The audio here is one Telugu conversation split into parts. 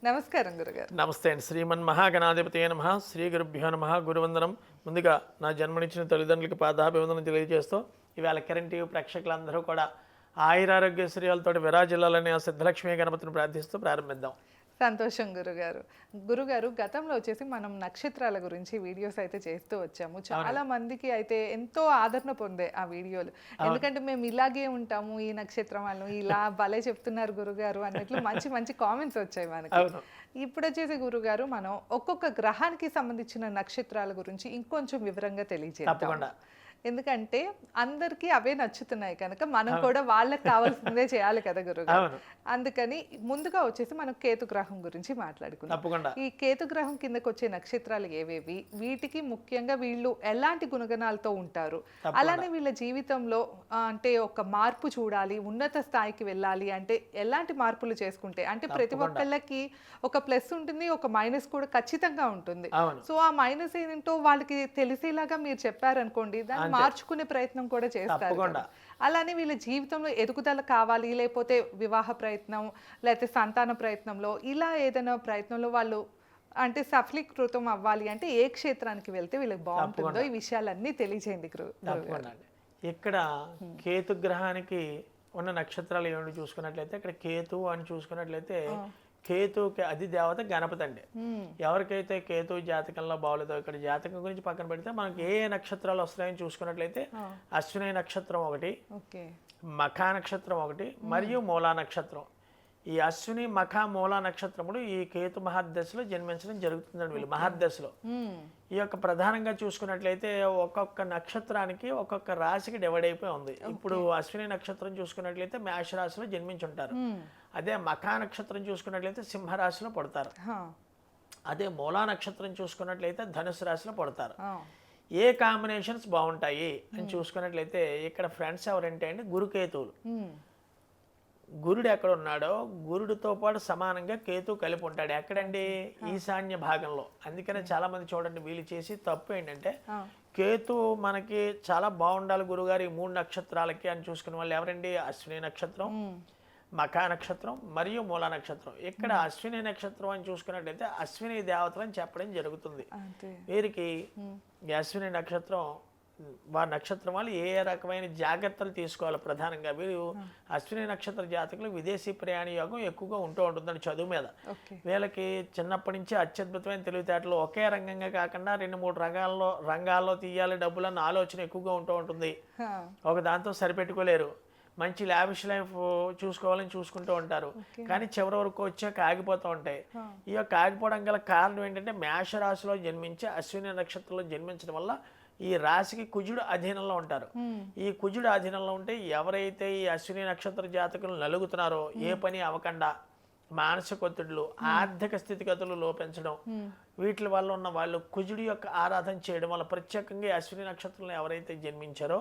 నమస్కారం గురుగారు. నమస్తే అండి. శ్రీమన్ మహాగణాధిపతయ నమః. శ్రీ గురుభ్యో నమః. గురువందనం. ముందుగా నా జన్మనిచ్చిన తల్లిదండ్రులకి పాదాభివందనం తెలియజేస్తూ ఇవాళ కరెంట్ టీవీ ప్రేక్షకులందరూ కూడా ఆయురారోగ్యశ్రీయాలతో విరాజిల్లాలని ఆ సిద్ధలక్ష్మీ గణపతిని ప్రార్థిస్తూ ప్రారంభిద్దాం. సంతోషం గురుగారు. గురుగారు, గతంలో వచ్చేసి మనం నక్షత్రాల గురించి వీడియోస్ అయితే చేస్తూ వచ్చాము. చాలా మందికి అయితే ఎంతో ఆదరణ పొందే ఆ వీడియోలు. ఎందుకంటే మేము ఇలాగే ఉంటాము, ఈ నక్షత్రం వాళ్ళు ఇలా భలే చెప్తున్నారు గురుగారు అన్నట్లు మంచి మంచి కామెంట్స్ వచ్చాయి మనకి. ఇప్పుడు వచ్చేసి గురుగారు, మనం ఒక్కొక్క గ్రహానికి సంబంధించిన నక్షత్రాల గురించి ఇంకొంచెం వివరంగా తెలియజేద్దాం. ఎందుకంటే అందరికీ అవే నచ్చుతున్నాయి కనుక మనం కూడా వాళ్ళకి కావాల్సిందే చేయాలి కదా గురుగారు. అందుకని ముందుగా వచ్చేసి మనం కేతు గ్రహం గురించి మాట్లాడుకుందాం. ఈ కేతు గ్రహం కిందకు వచ్చే నక్షత్రాలు ఏవేవి, వీటికి ముఖ్యంగా వీళ్ళు ఎలాంటి గుణగణాలతో ఉంటారు, అలానే వీళ్ళ జీవితంలో అంటే ఒక మార్పు చూడాలి, ఉన్నత స్థాయికి వెళ్ళాలి అంటే ఎలాంటి మార్పులు చేసుకుంటే, అంటే ప్రతి ఒక్కళ్ళకి ఒక ప్లస్ ఉంటుంది, ఒక మైనస్ కూడా ఖచ్చితంగా ఉంటుంది. సో ఆ మైనస్ ఏంటో వాళ్ళకి తెలిసేలాగా మీరు చెప్పారనుకోండి, దాన్ని మార్చుకునే ప్రయత్నం కూడా చేస్తారు. అలానే వీళ్ళ జీవితంలో ఎదుగుదల కావాలి, లేకపోతే వివాహ ప్రయత్నం లేకపోతే సంతాన ప్రయత్నంలో ఇలా ఏదైనా ప్రయత్నంలో వాళ్ళు అంటే సఫలీకృతం అవ్వాలి అంటే ఏ క్షేత్రానికి వెళ్తే వీళ్ళకి బాగుంటుందో ఈ విషయాలన్నీ తెలియజేయండి. ఇక్కడ కేతు గ్రహానికి ఉన్న నక్షత్రాలు ఏమిటి చూసుకున్నట్లయితే, ఇక్కడ కేతు అని చూసుకున్నట్లయితే కేతుకి అది దేవత గణపతి అండి. ఎవరికైతే కేతు జాతకంలో బాగోలేదో, ఇక్కడ జాతకం గురించి పక్కన పెడితే మనకి ఏ నక్షత్రాలు వస్తాయని చూసుకున్నట్లయితే అశ్విని నక్షత్రం ఒకటి, మఖా నక్షత్రం ఒకటి, మరియు మూలా నక్షత్రం. ఈ అశ్విని మఖ మూలా నక్షత్రములు ఈ కేతు మహర్దశలో జన్మించడం జరుగుతుందండి. వీళ్ళు మహర్దశలో ఈ యొక్క ప్రధానంగా చూసుకున్నట్లయితే ఒక్కొక్క నక్షత్రానికి ఒక్కొక్క రాశికి డివైడ్ అయిపోయి ఉంది. ఇప్పుడు అశ్విని నక్షత్రం చూసుకున్నట్లయితే మేష రాశిలో జన్మించుంటారు. అదే మఖా నక్షత్రం చూసుకున్నట్లయితే సింహరాశిలో పడతారు. అదే మూలా నక్షత్రం చూసుకున్నట్లయితే ధనుసు రాశిలో పడతారు. ఏ కాంబినేషన్స్ బాగుంటాయి అని చూసుకున్నట్లయితే ఇక్కడ ఫ్రెండ్స్ ఎవరంటే అండి గురుకేతువులు. గురుడు ఎక్కడ ఉన్నాడో గురుడితో పాటు సమానంగా కేతు కలిపి ఉంటాడు. ఎక్కడండి? ఈశాన్య భాగంలో. అందుకనే చాలా మంది చూడండి, వీళ్ళు చేసి తప్పు ఏంటంటే కేతు మనకి చాలా బాగుండాలి గురుగారు ఈ 3 నక్షత్రాలకి అని చూసుకునే వాళ్ళు ఎవరండి? అశ్విని నక్షత్రం, మఖా నక్షత్రం మరియు మూలా నక్షత్రం. ఇక్కడ అశ్విని నక్షత్రం అని చూసుకున్నట్లయితే అశ్విని దేవతలు అని చెప్పడం జరుగుతుంది. వీరికి అశ్విని నక్షత్రం వారి నక్షత్రం వాళ్ళు ఏ రకమైన జాగ్రత్తలు తీసుకోవాలి ప్రధానంగా. వీరు అశ్విని నక్షత్ర జాతకులు విదేశీ ప్రయాణ యోగం ఎక్కువగా ఉంటూ ఉంటుందండి. చదువు మీద వీళ్ళకి చిన్నప్పటి నుంచి అత్యద్భుతమైన తెలివితేటలు, ఒకే రంగంగా కాకుండా 2-3 రంగాల్లో తీయాలి డబ్బులు అన్న ఆలోచన ఎక్కువగా ఉంటూ ఉంటుంది. ఒక దాంతో సరిపెట్టుకోలేరు. మంచి లావిష్ లైఫ్ చూసుకోవాలని చూసుకుంటూ ఉంటారు. కానీ చివరి వరకు వచ్చాక ఆగిపోతూ ఉంటాయి. ఈ యొక్క ఆగిపోవడం గల కారణం ఏంటంటే మేషరాశిలో జన్మించి అశ్విని నక్షత్రంలో జన్మించడం వల్ల ఈ రాశికి కుజుడు అధీనంలో ఉంటారు. ఈ కుజుడు అధీనంలో ఉంటే ఎవరైతే ఈ అశ్విని నక్షత్ర జాతకులు నలుగుతున్నారో ఏ పని అవ్వకుండా మానసిక ఒత్తిడులు, ఆర్థిక స్థితిగతులు లోపించడం, వీటి వల్ల ఉన్న వాళ్ళు కుజుడి యొక్క ఆరాధన చేయడం వల్ల, ప్రత్యేకంగా అశ్విని నక్షత్రంలో ఎవరైతే జన్మించారో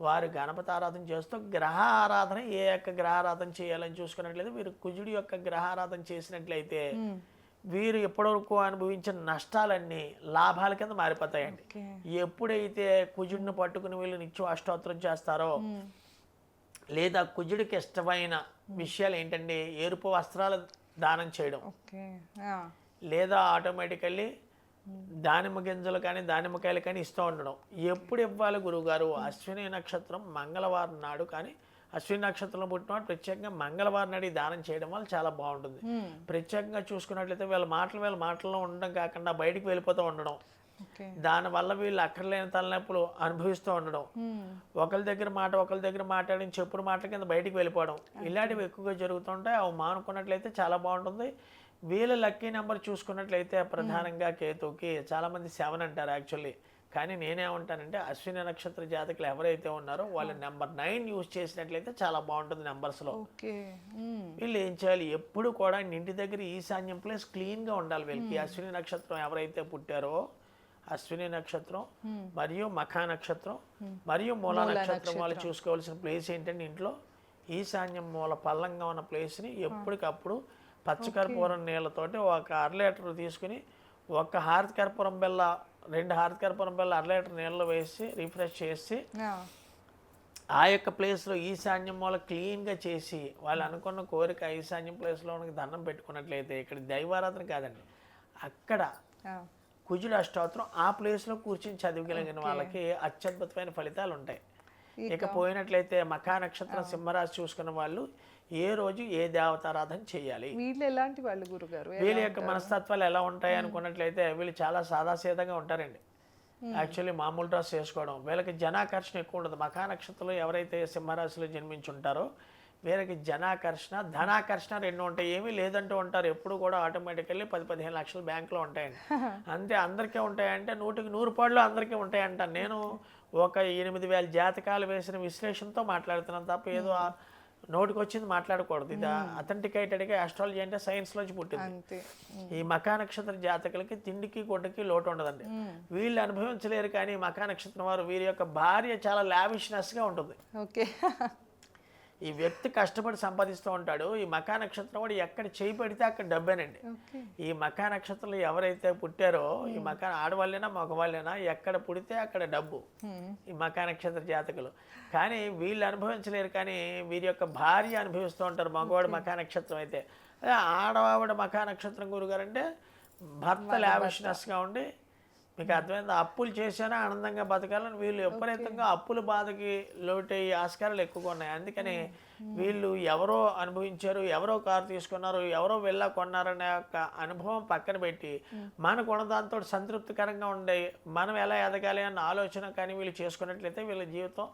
వారు గణపతి ఆరాధన చేస్తూ గ్రహ ఆరాధన ఏ యొక్క గ్రహ ఆరాధన చేయాలని చూసుకున్నట్లయితే వీరు కుజుడి యొక్క గ్రహ ఆరాధన చేసినట్లయితే వీరు ఎప్పటివరకు అనుభవించిన నష్టాలన్నీ లాభాల కింద మారిపోతాయండి. ఎప్పుడైతే కుజుడిని పట్టుకుని వీళ్ళు నిత్యం అష్టోత్తరం చేస్తారో, లేదా కుజుడికి ఇష్టమైన విషయాలు ఏంటంటే ఎరుపు వస్త్రాలు దానం చేయడం, లేదా ఆటోమేటికల్లీ దానిమ్మ గింజలు కానీ దానిమ్మకాయలు కానీ ఇస్తూ ఉండడం. ఎప్పుడు ఇవ్వాలి గురువుగారు? అశ్విని నక్షత్రం మంగళవారం నాడు కానీ అశ్విని నక్షత్రంలో పుట్టినవాడు ప్రత్యేకంగా మంగళవారం నాడు దానం చేయడం వల్ల చాలా బాగుంటుంది. ప్రత్యేకంగా చూసుకున్నట్లయితే వీళ్ళ మాటల్లో ఉండడం కాకుండా బయటికి వెళ్ళిపోతూ ఉండడం, దానివల్ల వీళ్ళు అక్కర్లేని తలనొప్పులు అనుభవిస్తూ ఉండడం, ఒకరి దగ్గర మాట్లాడిన చెప్పుడు మాటల కింద బయటికి వెళ్ళిపోవడం, ఇలాంటివి ఎక్కువగా జరుగుతుంటాయి. అవి మానుకున్నట్లయితే చాలా బాగుంటుంది. వీళ్ళ లక్కీ నెంబర్ చూసుకున్నట్లయితే ప్రధానంగా కేతుకి చాలామంది 7 అంటారు యాక్చువల్లీ. కానీ నేనేమంటానంటే అశ్విని నక్షత్ర జాతకులు ఎవరైతే ఉన్నారో వాళ్ళు నెంబర్ 9 యూజ్ చేసినట్లయితే చాలా బాగుంటుంది నెంబర్స్లో. వీళ్ళు ఏం చేయాలి? ఎప్పుడు కూడా ఇంటి దగ్గర ఈశాన్యం ప్లేస్ క్లీన్గా ఉండాలి వీళ్ళకి. అశ్విని నక్షత్రం ఎవరైతే పుట్టారో అశ్విని నక్షత్రం మరియు మఖా నక్షత్రం మరియు మూలా నక్షత్రం వాళ్ళు చూసుకోవాల్సిన ప్లేస్ ఏంటంటే ఇంట్లో ఈశాన్యం మూల పల్లంగా ఉన్న ప్లేస్ని ఎప్పటికప్పుడు పచ్చకర్పూరం నీళ్ళతోటి ఒక 1/2 లీటర్ తీసుకుని 1 హారతి కర్పూరం బెల్ల 2 హారతి కర్పూరం బెల్ల 1/2 లీటర్ నీళ్ళలో వేసి రిఫ్రెష్ చేసి ఆ యొక్క ప్లేస్లో ఈశాన్యం మూల క్లీన్గా చేసి వాళ్ళు అనుకున్న కోరిక ఈశాన్యం ప్లేస్లో దండం పెట్టుకున్నట్లయితే ఇక్కడ దైవారాధన కాదండి, అక్కడ కుజుడు అష్టోత్తరం ఆ ప్లేస్లో కూర్చుని చదివగలిగిన వాళ్ళకి అత్యద్భుతమైన ఫలితాలు ఉంటాయి. ఇక పోయినట్లయితే మఖా నక్షత్రం సింహరాశి చూసుకున్న వాళ్ళు ఏ రోజు ఏ దేవతారాధన చేయాలి, వీళ్ళు ఎలాంటి వాళ్ళు గురుగారు, వీళ్ళ యొక్క మనస్తత్వాలు ఎలా ఉంటాయి అనుకున్నట్లయితే వీళ్ళు చాలా సాదాసీదంగా ఉంటారండి. యాక్చువల్లీ మామూలు డ్రెస్ వేసుకోవడం, వీళ్ళకి జనాకర్షణ ఎక్కువ ఉండదు. మఖా నక్షత్రంలో ఎవరైతే సింహరాశిలో జన్మించి ఉంటారో వీళ్ళకి జనాకర్షణ ధనాకర్షణ రెండు ఉంటాయి. ఏమీ లేదంటూ ఉంటారు, ఎప్పుడు కూడా ఆటోమేటికల్లీ 10-15 లక్షలు బ్యాంకులో ఉంటాయండి. అంతే అందరికీ ఉంటాయంటే 100% అందరికీ ఉంటాయంట. నేను ఒక 8,000 జాతకాలు వేసిన విశ్లేషణతో మాట్లాడుతున్నాను తప్ప ఏదో నోటికి వచ్చింది మాట్లాడకూడదు. ఇది అథెంటికేటెడ్గా ఆస్ట్రాలజీ అంటే సైన్స్లోంచి పుట్టింది. ఈ మఖా నక్షత్ర జాతకులకి తిండికి గుడ్డకి లోటు ఉండదండి. వీళ్ళు అనుభవించలేరు, కానీ మఖా నక్షత్రం వారు వీరి యొక్క భార్య చాలా లావిష్నెస్గా ఉంటుంది. ఓకే, ఈ వ్యక్తి కష్టపడి సంపాదిస్తూ ఉంటాడు. ఈ మఖా నక్షత్రం వాడు ఎక్కడ చేయి పెడితే అక్కడ డబ్బేనండి. ఈ మఖా నక్షత్రంలో ఎవరైతే పుట్టారో ఈ మఖా ఆడవాళ్ళైనా మగవాళ్ళైనా ఎక్కడ పుడితే అక్కడ డబ్బు ఈ మఖా నక్షత్ర జాతకులు. కానీ వీళ్ళు అనుభవించలేరు, కానీ వీరి యొక్క భార్య అనుభవిస్తూ ఉంటారు. మగవాడు మఖా నక్షత్రం అయితే, ఆడవావిడ మఖా నక్షత్రం గురుగారు అంటే భర్త లావిష్నెస్గా ఉండి మీకు అర్థమైంది. అప్పులు చేసినా ఆనందంగా బతకాలని వీళ్ళు విపరీతంగా అప్పుల బాధకి లోటయ్యే ఆస్కారాలు ఎక్కువగా ఉన్నాయి. అందుకని వీళ్ళు ఎవరో అనుభవించారు, ఎవరో కారు తీసుకున్నారు, ఎవరో వెళ్ళా కొన్నారనే యొక్క అనుభవం పక్కన పెట్టి మనకు ఉన్న దాంతో సంతృప్తికరంగా ఉండే మనం ఎలా ఎదగాలి అన్న ఆలోచన కానీ వీళ్ళు చేసుకున్నట్లయితే వీళ్ళ జీవితం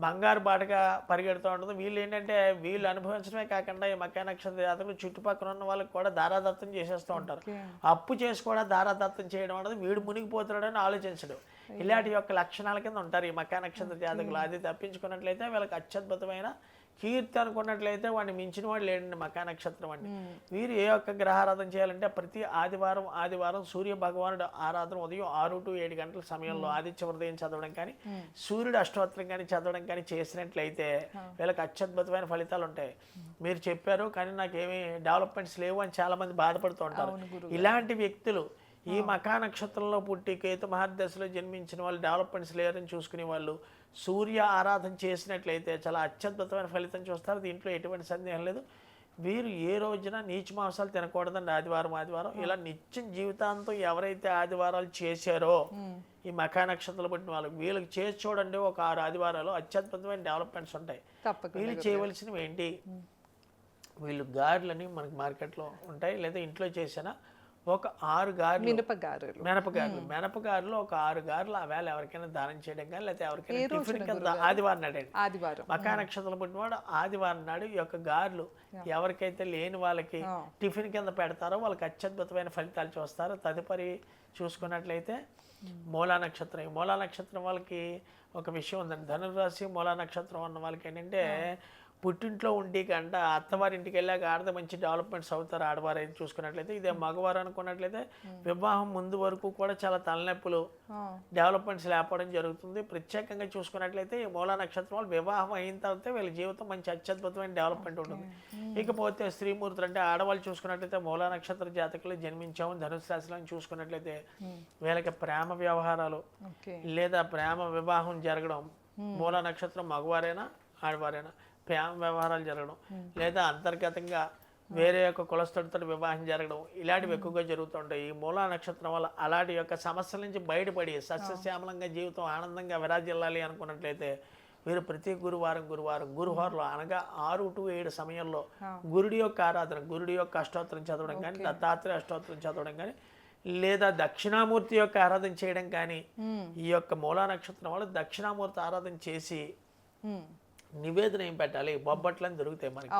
బంగారు బాటగా పరిగెడుతూ ఉంటుంది. వీళ్ళు ఏంటంటే వీళ్ళు అనుభవించడమే కాకుండా ఈ మఖా నక్షత్ర జాతకులు చుట్టుపక్కల ఉన్న వాళ్ళకి కూడా దారాదత్తం చేసేస్తూ ఉంటారు. అప్పు చేసి కూడా దారాదత్తం చేయడం అనేది వీడు మునిగిపోతున్నాడని ఆలోచించడు. ఇలాంటి యొక్క లక్షణాల కింద ఉంటారు ఈ మఖా నక్షత్ర జాతకులు. అది తప్పించుకున్నట్లయితే వీళ్ళకి అత్యద్భుతమైన కీర్తి అనుకున్నట్లయితే వాడిని మించిన వాడు లేడండి మఖా నక్షత్రం అండి. వీరు ఏ ఒక్క గ్రహారాధన చేయాలంటే ప్రతి ఆదివారం సూర్య భగవానుడు ఆరాధన ఉదయం 6 to 7 గంటల సమయంలో ఆదిత్య హృదయం చదవడం కానీ సూర్యుడు అష్టోత్తరం కానీ చదవడం కానీ చేసినట్లయితే వీళ్ళకి అత్యద్భుతమైన ఫలితాలు ఉంటాయి. మీరు చెప్పారు కానీ నాకేమీ డెవలప్మెంట్స్ లేవు అని చాలా మంది బాధపడుతూ ఉంటారు. ఇలాంటి వ్యక్తులు ఈ మఖా నక్షత్రంలో పుట్టి కేతు మహర్దశలో జన్మించిన వాళ్ళు డెవలప్మెంట్స్ లేరని చూసుకునే వాళ్ళు సూర్య ఆరాధన చేసినట్లయితే చాలా అత్యద్భుతమైన ఫలితం చూస్తారు. దీంట్లో ఎటువంటి సందేహం లేదు. వీరు ఏ రోజున నీచ మాంసాలు తినకూడదండి. ఆదివారం ఇలా నిత్యం జీవితాంతం ఎవరైతే ఆదివారాలు చేశారో ఈ మఖా నక్షత్రాలు పుట్టిన వాళ్ళు వీళ్ళకి చేసి చూడండి, ఒక 6 ఆదివారాలు అత్యద్భుతమైన డెవలప్మెంట్స్ ఉంటాయి. వీళ్ళు చేయవలసినవి ఏంటి, వీళ్ళు గారెలని మనకి మార్కెట్లో ఉంటాయి, లేదా ఇంట్లో చేసిన ఒక 6 గారెలు మినపగారులు ఒక 6 గారెలు ఆ వేళ ఎవరికైనా దానం చేయడం కానీ లేకపోతే ఎవరికైనా టిఫిన్ కింద ఆదివారం నాడండి. మఖా నక్షత్రం పుట్టినవాడు ఆదివారం నాడు ఈ యొక్క గారెలు ఎవరికైతే లేని వాళ్ళకి టిఫిన్ కింద పెడతారో వాళ్ళకి అత్యద్భుతమైన ఫలితాలు చూస్తారు. తదుపరి చూసుకున్నట్లయితే మూలా నక్షత్రం. ఈ మూలా నక్షత్రం వాళ్ళకి ఒక విషయం ఉందండి. ధనురాశి మూలా నక్షత్రం ఉన్న వాళ్ళకి ఏంటంటే పుట్టింట్లో ఉండి కంట అత్తవారింటికి వెళ్ళాక ఆడద మంచి డెవలప్మెంట్స్ అవుతారు. ఆడవారు అయితే చూసుకున్నట్లయితే, ఇదే మగవారు అనుకున్నట్లయితే వివాహం ముందు వరకు కూడా చాలా తలనొప్పులు డెవలప్మెంట్స్ లేకపోవడం జరుగుతుంది. ప్రత్యేకంగా చూసుకున్నట్లయితే ఈ మూలా నక్షత్రం వాళ్ళు వివాహం అయిన తర్వాత వీళ్ళ జీవితం మంచి అత్యద్భుతమైన డెవలప్మెంట్ ఉంటుంది. ఇకపోతే స్త్రీమూర్తులు అంటే ఆడవాళ్ళు చూసుకున్నట్లయితే మూలా నక్షత్ర జాతకులు జన్మించాము ధనుసు రాశిలో చూసుకున్నట్లయితే వీళ్ళకి ప్రేమ వ్యవహారాలు లేదా ప్రేమ వివాహం జరగడం, మూలా నక్షత్రం మగవారైనా ఆడవారైనా ప్రేమ వ్యవహారాలు జరగడం, లేదా అంతర్గతంగా వేరే యొక్క కులస్తుడితో వివాహం జరగడం, ఇలాంటివి ఎక్కువగా జరుగుతుంటాయి. ఈ మూలా నక్షత్రం వల్ల అలాంటి యొక్క సమస్యల నుంచి బయటపడి సస్యశ్యామలంగా జీవితం ఆనందంగా విరాజిల్లాలి అనుకున్నట్లయితే వీరు ప్రతి గురువారం గురువారంలో అనగా 6 to 7 సమయంలో గురుడి యొక్క ఆరాధన, గురుడి యొక్క అష్టోత్తరం చదవడం కానీ, దత్తాత్రేయ అష్టోత్తరం చదవడం కానీ, లేదా దక్షిణామూర్తి యొక్క ఆరాధన చేయడం కానీ, ఈ యొక్క మూలా నక్షత్రం వాళ్ళు దక్షిణామూర్తి ఆరాధన చేసి నివేదన ఏం పెట్టాలి, బొబ్బట్లని దొరుకుతాయి మనకి.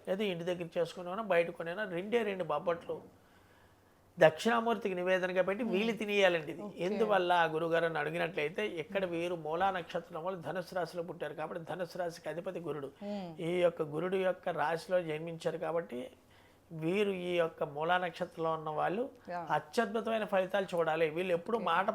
లేదా ఇంటి దగ్గర చేసుకున్నా బయట కొనైనా 2 బొబ్బట్లు దక్షిణామూర్తికి నివేదనగా పెట్టి వీళ్ళు తినేయాలండి. ఇది ఎందువల్ల గురుగారు అని అడిగినట్లయితే, ఇక్కడ వీరు మూలా నక్షత్రం వాళ్ళు ధనుసు రాశిలో పుట్టారు కాబట్టి ధనుసు రాశికి అధిపతి గురుడు. ఈ యొక్క గురుడు యొక్క రాశిలో జన్మించారు కాబట్టి వీరు ఈ యొక్క మూలా నక్షత్రంలో ఉన్న వాళ్ళు అత్యద్భుతమైన ఫలితాలు చూడాలి. వీళ్ళు ఎప్పుడు మాట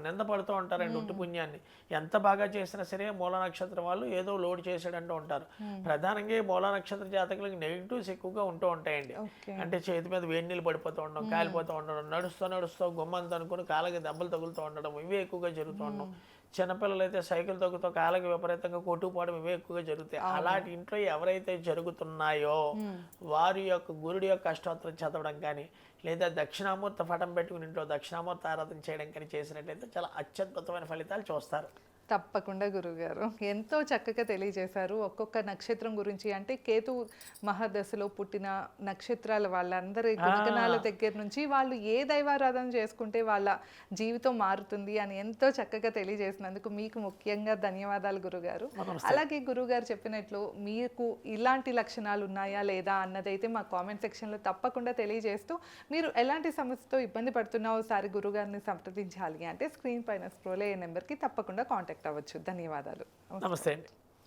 నింద పడుతూ ఉంటారండి. ఉట్టి పుణ్యాన్ని ఎంత బాగా చేసినా సరే మూలా నక్షత్రం వాళ్ళు ఏదో లోడ్ చేసాడంటూ ఉంటారు. ప్రధానంగా ఈ మూలా నక్షత్ర జాతకులకి నెగిటివ్స్ ఎక్కువగా ఉంటూ ఉంటాయండి. అంటే చేతి మీద వేడి నీళ్ళు పడిపోతూ ఉండడం, కాలిపోతూ ఉండడం, నడుస్తూ గుమ్మంతో అనుకుని కాళ్ళకి దెబ్బలు తగులుతూ ఉండడం, ఇవి ఎక్కువగా జరుగుతూ ఉండడం, చిన్నపిల్లలు అయితే సైకిల్ తొక్కుతో కాళ్ళకి విపరీతంగా కొట్టుకుపోవడం ఇవే ఎక్కువగా జరుగుతాయి. అలాంటి ఇంట్లో ఎవరైతే జరుగుతున్నాయో వారి యొక్క గురుడి యొక్క అష్టోత్తరం చదవడం కానీ లేదా దక్షిణామూర్తి పటం పెట్టుకుని ఇంట్లో దక్షిణామూర్తి ఆరాధన చేయడం కానీ చేసినట్లయితే చాలా అత్యద్భుతమైన ఫలితాలు చూస్తారు. తప్పకుండా గురుగారు ఎంతో చక్కగా తెలియజేశారు. ఒక్కొక్క నక్షత్రం గురించి అంటే కేతు మహాదశలో పుట్టిన నక్షత్రాల వాళ్ళందరి గుణగణాల దగ్గర నుంచి వాళ్ళు ఏ దైవారాధన చేసుకుంటే వాళ్ళ జీవితం మారుతుంది అని ఎంతో చక్కగా తెలియజేసినందుకు మీకు ముఖ్యంగా ధన్యవాదాలు గురుగారు. అలాగే గురుగారు చెప్పినట్లు మీకు ఇలాంటి లక్షణాలు ఉన్నాయా లేదా అన్నదైతే మా కామెంట్ సెక్షన్లో తప్పకుండా తెలియజేస్తూ మీరు ఎలాంటి సమస్యతో ఇబ్బంది పడుతున్నా ఒకసారి గురుగారిని సంప్రదించాలి అంటే స్క్రీన్ పైన స్క్రోల్ అయ్యే నెంబర్కి తప్పకుండా కాంటాక్ట్ అవ్వచ్చు. ధన్యవాదాలు. నమస్తే అండి.